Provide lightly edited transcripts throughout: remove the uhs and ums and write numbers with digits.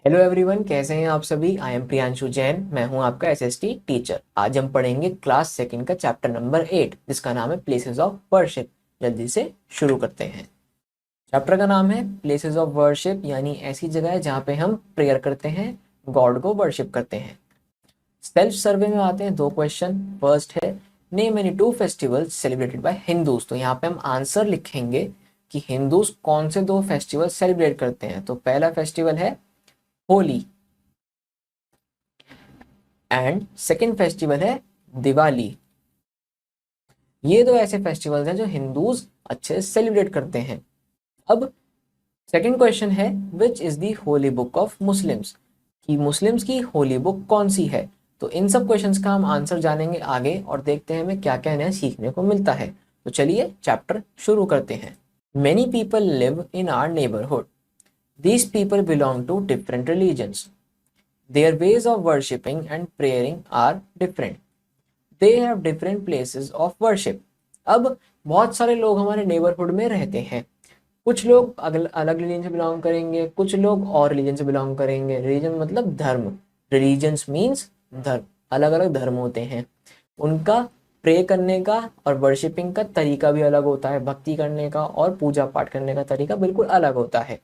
Hello everyone, कैसे हैं आप सभी। आई एम प्रियांशु जैन, मैं हूं आपका एसएसटी टीचर। आज हम पढ़ेंगे क्लास सेकंड का चैप्टर नंबर 8 जिसका नाम है प्लेसेस ऑफ वर्शिप। जल्दी से शुरू करते हैं। चैप्टर का नाम है प्लेसेस ऑफ वर्शिप, यानी ऐसी जगह है जहाँ पे हम प्रेयर करते हैं, गॉड को वर्शिप करते हैं। सेल्फ सर्वे में आते हैं दो क्वेश्चन। फर्स्ट है name any two festivals celebrated by Hindus. तो यहाँ पे हम आंसर लिखेंगे कि हिंदूज कौन से दो फेस्टिवल सेलिब्रेट करते हैं। तो पहला फेस्टिवल है होली एंड सेकेंड फेस्टिवल है दिवाली। ये दो ऐसे फेस्टिवल्स हैं जो हिंदूज अच्छे से सेलिब्रेट करते हैं। अब सेकेंड क्वेश्चन है which is the holy book of Muslims, कि मुस्लिम्स की होली बुक कौन सी है। तो इन सब क्वेश्चंस का हम आंसर जानेंगे आगे और देखते हैं हमें क्या क्या नया सीखने को मिलता है। तो चलिए चैप्टर शुरू करते हैं। Many people live in our neighbourhood. These people belong to different religions. Their ways of worshipping and praying are different. They have different places of worship. अब बहुत सारे लोग हमारे नेबरहुड में रहते हैं। कुछ लोग अलग रिलीजन से बिलोंग करेंगे, कुछ लोग और रिलीजन से बिलोंग करेंगे। रिलीजन मतलब धर्म, रिलीजन्स मीन्स धर्म। अलग अलग धर्म होते हैं, उनका प्रे करने का और वर्शिपिंग का तरीका भी अलग होता है। भक्ति करने का और पूजा पाठ करने का तरीका बिल्कुल अलग होता है।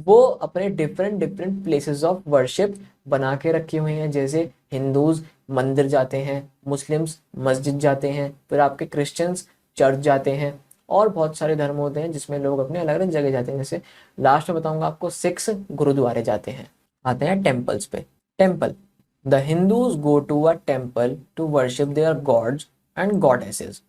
वो अपने different different places of worship बना के रखे हुए हैं। जैसे हिंदूज मंदिर जाते हैं, मुस्लिम्स मस्जिद जाते हैं, फिर आपके क्रिश्चियंस चर्च जाते हैं, और बहुत सारे धर्म होते हैं जिसमें लोग अपने अलग अलग जगह जाते हैं। जैसे लास्ट में बताऊंगा आपको, सिक्स गुरुद्वारे जाते हैं। आते हैं टेम्पल्स पे। Temple, the Hindus go to a temple to worship their gods and goddesses.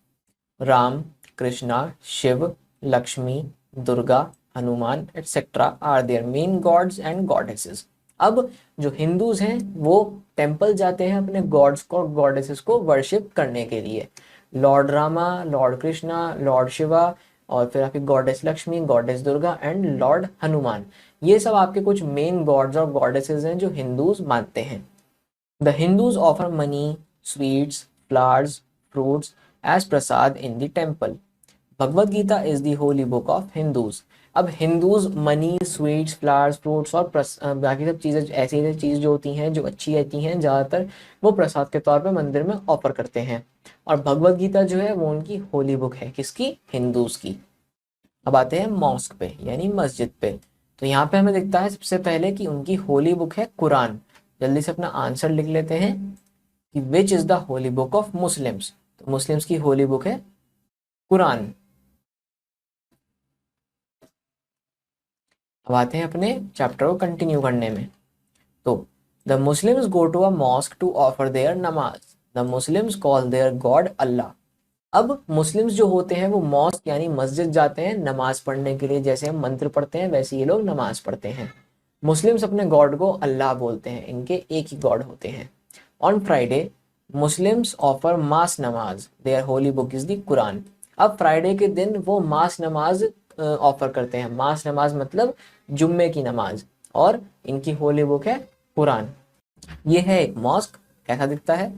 Ram, Krishna, Shiva, Lakshmi, Durga, Hanuman etcetera are their main gods and goddesses. अब जो हिंदूज हैं वो टेम्पल जाते हैं अपने गॉड्स को और गॉडेसेस को वर्शिप करने के लिए। Lord Rama, Lord Krishna, Lord Shiva, और फिर आपकी goddess Lakshmi, goddess Durga and Lord Hanuman. ये सब आपके कुछ मेन गॉड्स और गॉडेसेस हैं जो हिंदूज मानते हैं। The Hindus offer money, sweets, flowers, fruits as prasad in the temple. Bhagavad Gita is the holy book of Hindus. अब Hindus money, sweets, flowers, fruits और बाकी सब चीज़ें, ऐसी ऐसी चीज़ जो होती हैं जो अच्छी रहती हैं, ज़्यादातर वो प्रसाद के तौर पे मंदिर में ऑफर करते हैं। और भगवद गीता जो है वो उनकी होली बुक है। किसकी? हिंदूज की। अब आते हैं मॉस्क पे यानी मस्जिद पे। तो यहाँ पे हमें दिखता है सबसे पहले कि उनकी होली बुक है कुरान। जल्दी से अपना आंसर लिख लेते हैं कि which is the holy book of Muslims. तो मुस्लिम्स की होली बुक है कुरान। अब आते हैं अपने चैप्टर को कंटिन्यू करने में। तो the Muslims go to a mosque to offer their namaz. The Muslims call their god Allah. अब मुस्लिम्स जो होते हैं वो मॉस्क यानी मस्जिद जाते हैं नमाज पढ़ने के लिए। जैसे हम मंत्र पढ़ते हैं वैसे ये लोग नमाज पढ़ते हैं। मुस्लिम्स अपने गॉड को अल्लाह बोलते हैं, इनके एक ही गॉड होते हैं। On Friday Muslims offer mass namaz. Their holy book is the Quran. अब फ्राइडे के दिन वो मास नमाज ऑफर करते हैं। मास नमाज मतलब जुम्मे की नमाज, और इनकी होली बुक है कुरान। ये है एक मॉस्क, ऐसा दिखता है,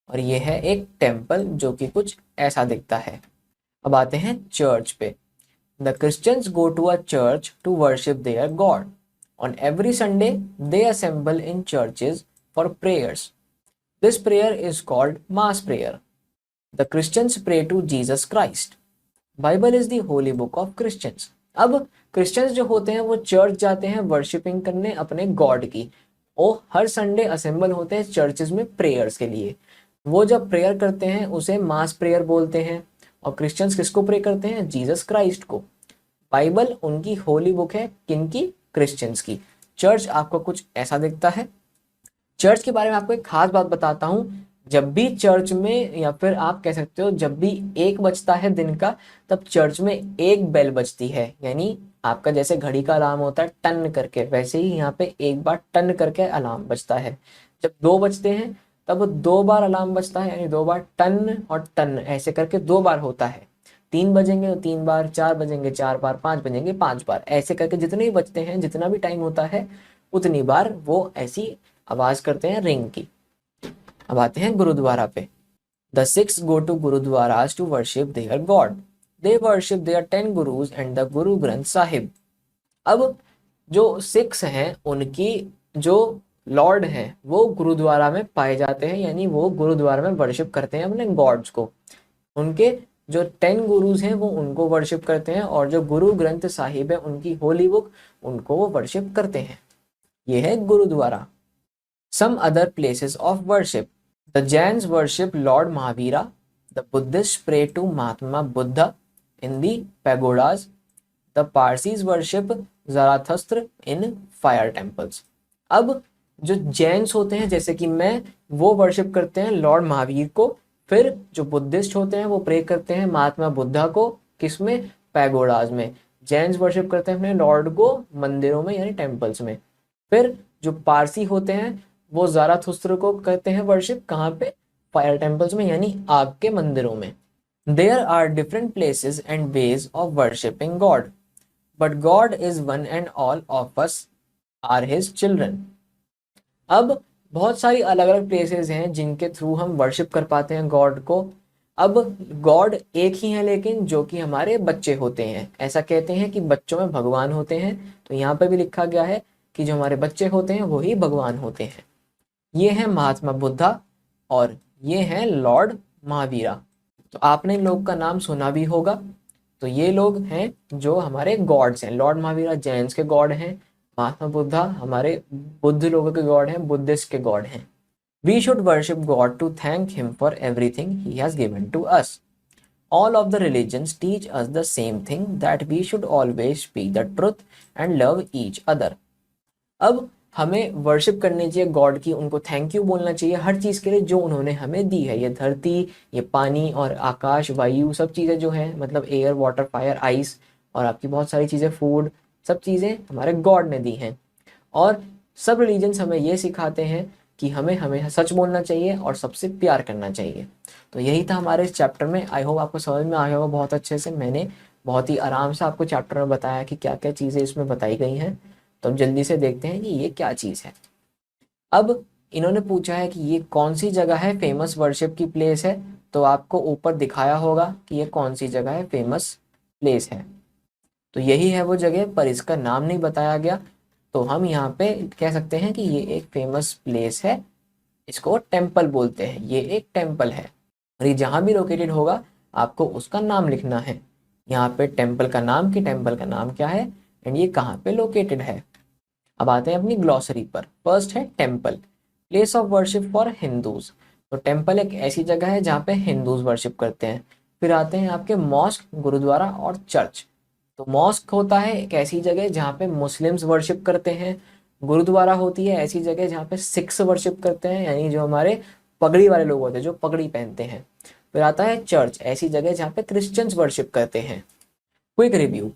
और ये है एक टेम्पल जो कि कुछ ऐसा दिखता है। अब आते हैं चर्च पे। The Christians go to a church to worship their god. On every Sunday they assemble in churches for prayers. This prayer is called mass prayer. The Christians pray to Jesus Christ. Bible is the holy book of Christians. अब Christians जो होते हैं वो church जाते हैं worshipping करने अपने God की। वो हर संडे असेंबल होते हैं चर्चेज में प्रेयर्स के लिए। वो जब प्रेयर करते हैं उसे मास प्रेयर बोलते हैं। और क्रिश्चियंस किसको प्रे करते हैं? जीसस क्राइस्ट को। बाइबल उनकी होली बुक है, किनकी? क्रिश्चियंस की। चर्च आपको कुछ ऐसा दिखता है। चर्च के बारे में आपको एक खास बात बताता हूँ। जब भी चर्च में, या फिर आप कह सकते हो जब भी 1 बजता है दिन का, तब चर्च में एक बेल बजती है। यानी आपका जैसे घड़ी का अलार्म होता है टन करके, वैसे ही यहाँ पे एक बार टन करके अलार्म बजता है। जब 2 बजते हैं तब 2 बार अलार्म बजता है, यानी 2 बार टन और टन ऐसे करके 2 बार होता है। 3 बजेंगे तो 3 बार, 4 बजेंगे 4 बार, 5 बजेंगे 5 बार, ऐसे करके जितने ही बजते हैं, जितना भी टाइम होता है उतनी बार वो ऐसी आवाज करते हैं रिंग की। अब आते हैं गुरुद्वारा पे। The Sikhs go to gurdwaras to worship their god. They worship their 10 Gurus and the Guru Granth Sahib. अब जो सिक्स हैं उनकी जो लॉर्ड हैं वो गुरुद्वारा में पाए जाते हैं, यानी वो गुरुद्वारा में वर्शिप करते हैं अपने गॉड्स को। उनके जो 10 गुरुज हैं वो उनको वर्शिप करते हैं, और जो गुरु ग्रंथ साहिब है उनकी होली बुक, उनको वो वर्शिप करते हैं। ये है gurdwara. Some other places of worship, the Jains worship Lord Mahavira, the Buddhist pray to Mahatma Buddha in the pagodas, the Parsis worship Zarathustra in fire temples. अब जो जैन्स होते हैं जैसे कि मैं, वो वर्शिप करते हैं लॉर्ड महावीर को। फिर जो बुद्धिस्ट होते हैं वो प्रे करते हैं महात्मा बुद्धा को, किसमें, पैगोडाज में। जैन्स वर्शिप करते हैं अपने लॉर्ड को मंदिरों में यानी टेम्पल्स में। फिर जो पारसी होते हैं वो ज़राथुस्त्र को करते हैं वर्शिप, कहाँ पे, फायर टेम्पल्स में यानी आग के मंदिरों में। There are different places and ways of worshipping god, but god is one and all of us are his children. अब बहुत सारी अलग अलग प्लेसेस हैं जिनके थ्रू हम वर्शिप कर पाते हैं गॉड को। अब गॉड एक ही है लेकिन जो कि हमारे बच्चे होते हैं। ऐसा कहते हैं कि बच्चों में भगवान होते हैं, तो यहाँ पे भी लिखा गया है कि जो हमारे बच्चे होते हैं वही भगवान होते हैं। ये है महात्मा बुद्धा और ये है लॉर्ड महावीरा। तो आपने इन लोग का नाम सुना भी होगा। तो ये लोग हैं जो हमारे गॉड्स हैं। लॉर्ड महावीरा जैन्स के गॉड हैं, महात्मा बुद्धा हमारे बुद्ध लोगों के गॉड हैं, बुद्धिस्ट के गॉड हैं। We should worship god to thank him for everything he has given to us. All of the religions teach us the same thing, that we should always speak the truth and love each other. अब हमें worship करनी चाहिए God की, उनको thank you बोलना चाहिए हर चीज़ के लिए जो उन्होंने हमें दी है। ये धरती, ये पानी और आकाश, वायु, सब चीज़ें जो हैं, मतलब एयर, वाटर, फायर, आइस और आपकी बहुत सारी चीज़ें, फूड, सब चीज़ें हमारे गॉड ने दी हैं। और सब रिलीजन्स हमें ये सिखाते हैं कि हमें हमें सच बोलना चाहिए और सबसे प्यार करना चाहिए। तो यही था हमारे इस चैप्टर में। आई होप आपको समझ में आया होगा बहुत अच्छे से। मैंने बहुत ही आराम से आपको चैप्टर में बताया कि क्या क्या चीज़ें इसमें बताई गई हैं। तो अब जल्दी से देखते हैं कि ये क्या चीज़ है। अब इन्होंने पूछा है कि ये कौन सी जगह है फेमस वर्शिप की प्लेस है। तो आपको ऊपर दिखाया होगा कि ये कौन सी जगह है, फेमस प्लेस है। तो यही है वो जगह, पर इसका नाम नहीं बताया गया। तो हम यहाँ पे कह सकते हैं कि ये एक फेमस प्लेस है, इसको टेम्पल बोलते हैं। ये एक टेम्पल है और ये जहाँ भी लोकेटेड होगा आपको उसका नाम लिखना है। यहाँ पे टेम्पल का नाम, कि टेम्पल का नाम क्या है एंड ये कहाँ पे लोकेटेड है। अब आते हैं अपनी ग्लॉसरी पर। फर्स्ट है temple, place of worship for Hindus. तो टेम्पल एक ऐसी जगह है जहाँ पे हिंदूज वर्शिप करते हैं। फिर आते हैं आपके मॉस्क, गुरुद्वारा और चर्च। तो मॉस्क होता है एक ऐसी जगह जहाँ पे मुस्लिम्स वर्शिप करते हैं। गुरुद्वारा होती है ऐसी जगह जहाँ पे सिख्स वर्शिप करते हैं, यानी जो हमारे पगड़ी वाले लोग होते हैं जो पगड़ी पहनते हैं। फिर आता है चर्च, ऐसी जगह जहाँ पे क्रिश्चियंस वर्शिप करते हैं। Quick review,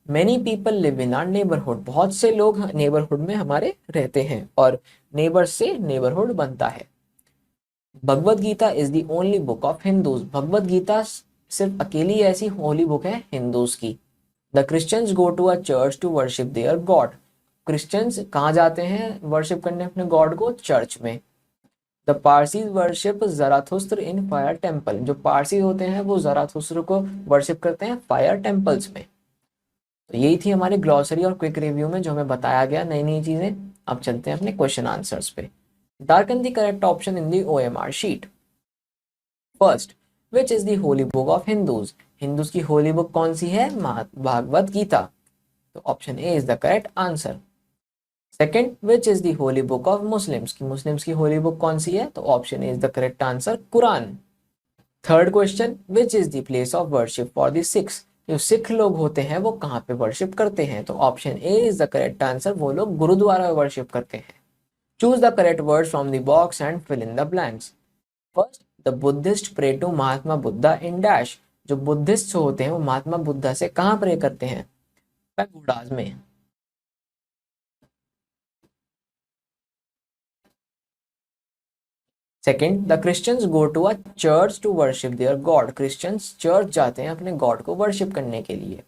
many people live in our neighbourhood. बहुत से लोग नेबरहुड में हमारे रहते हैं और नेबर से नेबरहुड बनता है। Bhagavad Gita is the only book of Hindus. Bhagavad Gita सिर्फ अकेली ऐसी होली बुक है हिंदूज की। The Christians go to a church to worship their god. Christians कहाँ जाते हैं वर्शिप करने अपने गॉड को? चर्च में। The Parsis worship Zarathustra in fire temple. जो पारसी होते हैं वो ज़राथुस्त्र को वर्शिप करते हैं फायर टेम्पल्स में। तो यही थी हमारी ग्लॉसरी और क्विक रिव्यू में जो हमें बताया गया नई नई चीजें। अब चलते हैं अपने क्वेश्चन आंसर्स पे। Darken the correct option in the OMR sheet. First, which is the holy book of Hindus. Hindus की होली बुक कौन सी है? भागवत गीता। तो option A is the correct answer. Second, which is the holy book of Muslims. की Muslims की Holi book कौन सी है? तो option A is the correct answer, Quran. Third question, which is the place of worship for the Sikhs. जो सिख लोग होते हैं वो कहाँ पे वर्शिप करते हैं? तो option A is the correct answer, वो लोग गुरुद्वारा में वर्शिप करते हैं। Choose the correct word from the box and fill in the blanks. First, the Buddhist pray to Mahatma Buddha in dash. जो बुद्धिस्ट होते हैं वो महात्मा बुद्धा से कहाँ प्रे करते हैं? पैगोडाज में। Second, the Christians go to a church to worship their god. Christians church जाते हैं अपने गॉड को वर्शिप करने के लिए।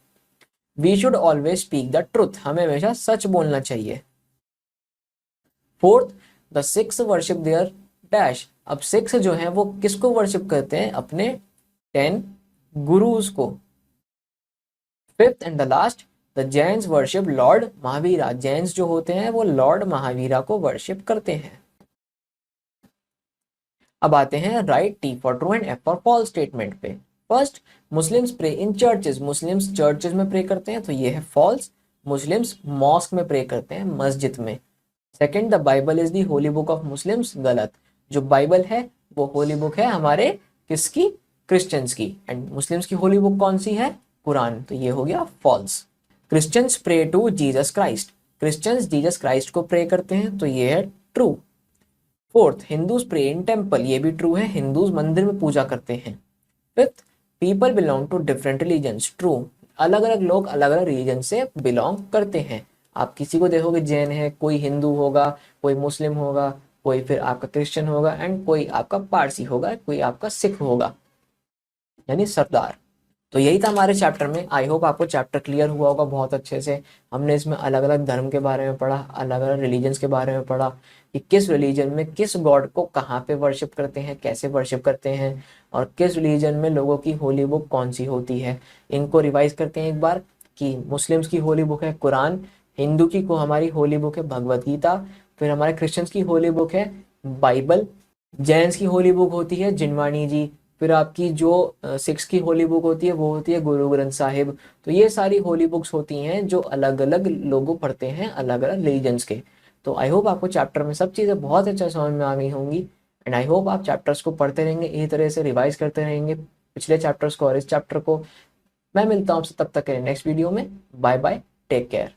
We should always speak the truth. हमें हमेशा सच बोलना चाहिए। Fourth, the Sikhs worship their dash. अब सिक्स जो है वो किसको वर्शिप करते हैं? अपने 10 गुरुज को। Fifth and the last, the Jains worship Lord Mahavira, Jains जो होते हैं वो लॉर्ड महावीरा को वर्शिप करते हैं। अब आते हैं right T for true and F for false statement पे। First, Muslims pray in churches, Muslims churches में प्रे करते हैं, तो ये है फॉल्स। मुस्लिम्स मॉस्क में प्रे करते हैं, मस्जिद में। Second, the Bible is the holy book of Muslims, गलत। जो बाइबल है वो होली बुक है हमारे किसकी, क्रिश्चियंस की। एंड मुस्लिम्स की होली बुक कौन सी है, कुरान, तो ये हो गया false. Christians pray to Jesus Christ, Christians Jesus Christ को प्रे करते हैं, तो ये है true. Fourth, Hindus pray in temple, ये भी ट्रू है, हिंदूज मंदिर में पूजा करते हैं। Fifth, people belong to different religions, true, अलग अलग लोग अलग अलग रिलीजन से बिलोंग करते हैं। आप किसी को देखोगे जैन है, कोई हिंदू होगा, कोई मुस्लिम होगा, कोई फिर आपका क्रिश्चियन होगा, एंड कोई आपका पारसी होगा, कोई आपका सिख होगा, यानी सरदार। तो यही था हमारे चैप्टर में। आई होप आपको चैप्टर क्लियर हुआ होगा बहुत अच्छे से। हमने इसमें अलग अलग धर्म के बारे में पढ़ा, अलग अलग रिलीजन्स के बारे में पढ़ा कि किस रिलीजन में किस गॉड को कहाँ पे वर्शिप करते हैं, कैसे वर्शिप करते हैं, और किस रिलीजन में लोगों की होली बुक कौन सी होती है। इनको रिवाइज करते हैं एक बार कि मुस्लिम्स की होली बुक है कुरान, हिंदू की को हमारी होली बुक है भगवत गीता, फिर हमारे क्रिश्चियंस की होली बुक है बाइबल, जैन्स की होली बुक होती है जिनवाणी जी, फिर आपकी जो सिक्स की होली बुक होती है वो होती है गुरु ग्रंथ साहिब। तो ये सारी होली बुक्स होती हैं जो अलग अलग लोगों पढ़ते हैं, अलग अलग रिलीजन्स के। तो आई होप आपको चैप्टर में सब चीज़ें बहुत अच्छा समझ में आ गई होंगी, एंड आई होप आप चैप्टर्स को पढ़ते रहेंगे, इसी तरह से रिवाइज करते रहेंगे पिछले चैप्टर्स को और इस चैप्टर को। मैं मिलता हूँ आपसे तब तक के नेक्स्ट वीडियो में। Bye bye, take care.